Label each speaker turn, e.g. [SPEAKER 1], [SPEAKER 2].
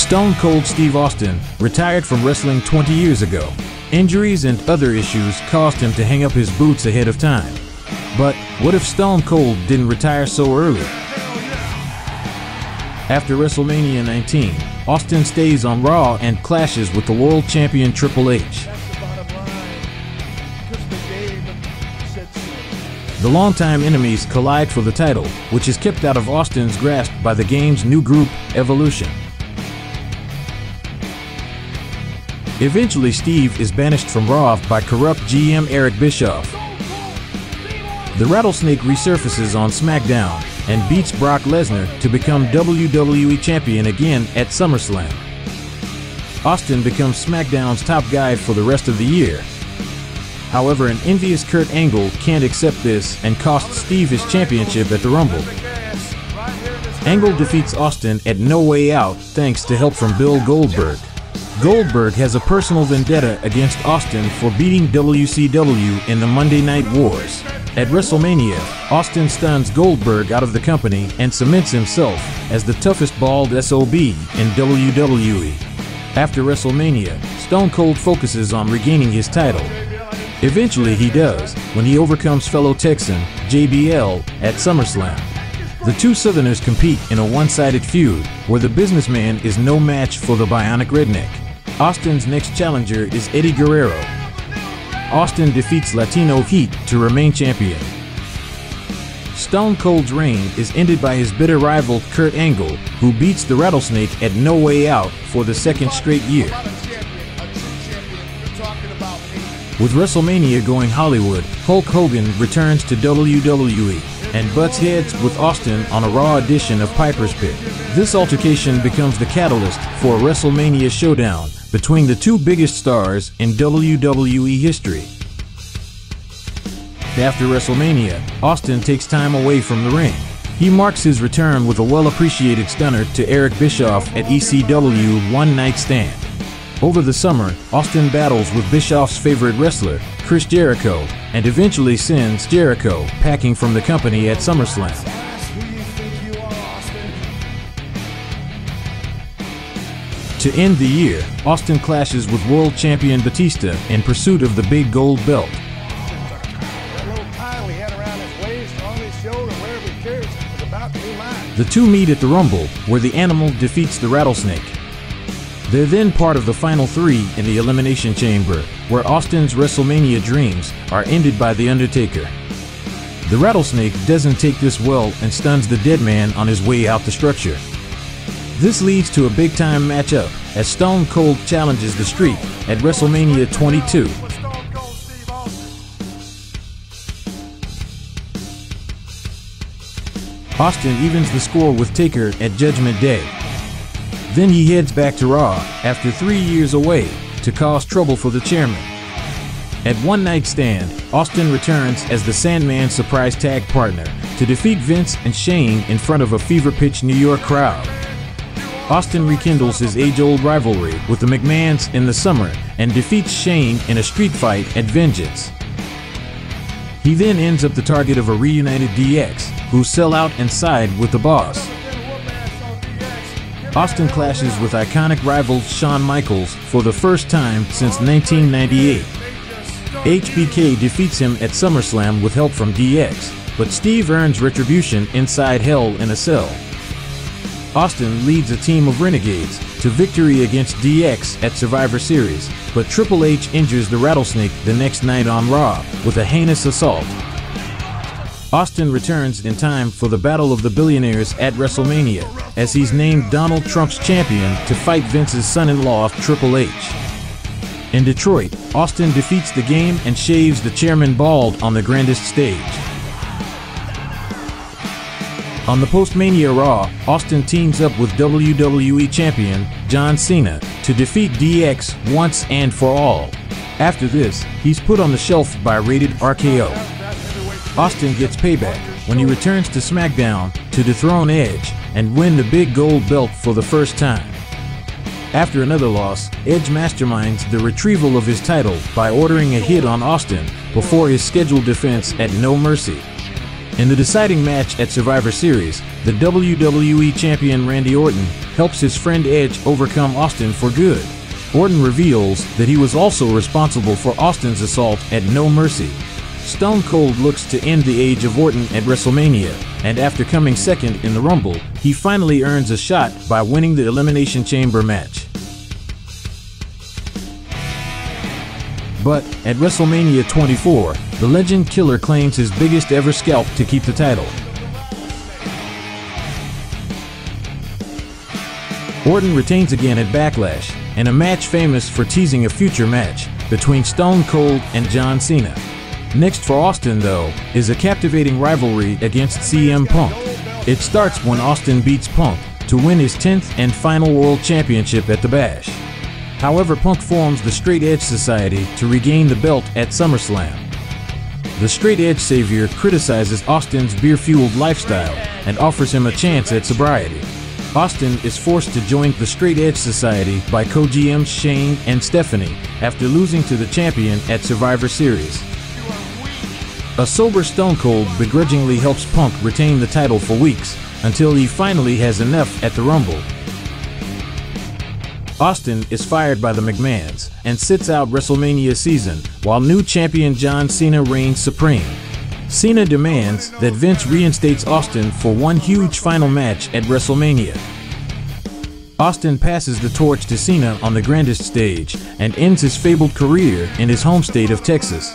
[SPEAKER 1] Stone Cold Steve Austin retired from wrestling 20 years ago. Injuries and other issues caused him to hang up his boots ahead of time. But what if Stone Cold didn't retire so early? After WrestleMania 19, Austin stays on Raw and clashes with the world champion Triple H. The longtime enemies collide for the title, which is kept out of Austin's grasp by the game's new group, Evolution. Eventually, Steve is banished from Raw by corrupt GM Eric Bischoff. The Rattlesnake resurfaces on SmackDown and beats Brock Lesnar to become WWE Champion again at SummerSlam. Austin becomes SmackDown's top guy for the rest of the year. However, an envious Kurt Angle can't accept this and costs Steve his championship at the Rumble. Angle defeats Austin at No Way Out thanks to help from Bill Goldberg. Goldberg has a personal vendetta against Austin for beating WCW in the Monday Night Wars. At WrestleMania, Austin stuns Goldberg out of the company and cements himself as the toughest bald SOB in WWE. After WrestleMania, Stone Cold focuses on regaining his title. Eventually he does, when he overcomes fellow Texan, JBL, at SummerSlam. The two Southerners compete in a one-sided feud, where the businessman is no match for the Bionic Redneck. Austin's next challenger is Eddie Guerrero. Austin defeats Latino Heat to remain champion. Stone Cold's reign is ended by his bitter rival Kurt Angle, who beats the Rattlesnake at No Way Out for the second straight year. With WrestleMania going Hollywood, Hulk Hogan returns to WWE and butts heads with Austin on a Raw edition of Piper's Pit. This altercation becomes the catalyst for a WrestleMania showdown between the two biggest stars in WWE history. After WrestleMania, Austin takes time away from the ring. He marks his return with a well-appreciated stunner to Eric Bischoff at ECW One Night Stand. Over the summer, Austin battles with Bischoff's favorite wrestler, Chris Jericho, and eventually sends Jericho packing from the company at SummerSlam. To end the year, Austin clashes with world champion Batista in pursuit of the big gold belt. The two meet at the Rumble, where the Animal defeats the Rattlesnake. They're then part of the final three in the Elimination Chamber, where Austin's WrestleMania dreams are ended by The Undertaker. The Rattlesnake doesn't take this well and stuns the Dead Man on his way out the structure. This leads to a big-time matchup as Stone Cold challenges the Streak at WrestleMania 22. Austin evens the score with Taker at Judgment Day. Then he heads back to Raw after 3 years away to cause trouble for the chairman. At One Night Stand, Austin returns as the Sandman's surprise tag partner to defeat Vince and Shane in front of a fever-pitched New York crowd. Austin rekindles his age-old rivalry with the McMahons in the summer and defeats Shane in a street fight at Vengeance. He then ends up the target of a reunited DX, who sell out and side with the Boss. Austin clashes with iconic rival Shawn Michaels for the first time since 1998. HBK defeats him at SummerSlam with help from DX, but Steve earns retribution inside Hell in a Cell. Austin leads a team of renegades to victory against DX at Survivor Series, but Triple H injures the Rattlesnake the next night on Raw with a heinous assault. Austin returns in time for the Battle of the Billionaires at WrestleMania, as he's named Donald Trump's champion to fight Vince's son-in-law, Triple H. In Detroit, Austin defeats the Game and shaves the chairman bald on the grandest stage. On the post-Mania Raw, Austin teams up with WWE Champion John Cena to defeat DX once and for all. After this, he's put on the shelf by Rated RKO. Austin gets payback when he returns to SmackDown to dethrone Edge and win the big gold belt for the first time. After another loss, Edge masterminds the retrieval of his title by ordering a hit on Austin before his scheduled defense at No Mercy. In the deciding match at Survivor Series, the WWE Champion Randy Orton helps his friend Edge overcome Austin for good. Orton reveals that he was also responsible for Austin's assault at No Mercy. Stone Cold looks to end the age of Orton at WrestleMania, and after coming second in the Rumble, he finally earns a shot by winning the Elimination Chamber match. But at WrestleMania 24, the Legend Killer claims his biggest ever scalp to keep the title. Orton retains again at Backlash, in a match famous for teasing a future match between Stone Cold and John Cena. Next for Austin, though, is a captivating rivalry against CM Punk. It starts when Austin beats Punk to win his 10th and final World Championship at the Bash. However, Punk forms the Straight Edge Society to regain the belt at SummerSlam. The Straight Edge Savior criticizes Austin's beer-fueled lifestyle and offers him a chance at sobriety. Austin is forced to join the Straight Edge Society by co-GMs Shane and Stephanie after losing to the champion at Survivor Series. A sober Stone Cold begrudgingly helps Punk retain the title for weeks until he finally has enough at the Rumble. Austin is fired by the McMahons and sits out WrestleMania season while new champion John Cena reigns supreme. Cena demands that Vince reinstates Austin for one huge final match at WrestleMania. Austin passes the torch to Cena on the grandest stage and ends his fabled career in his home state of Texas.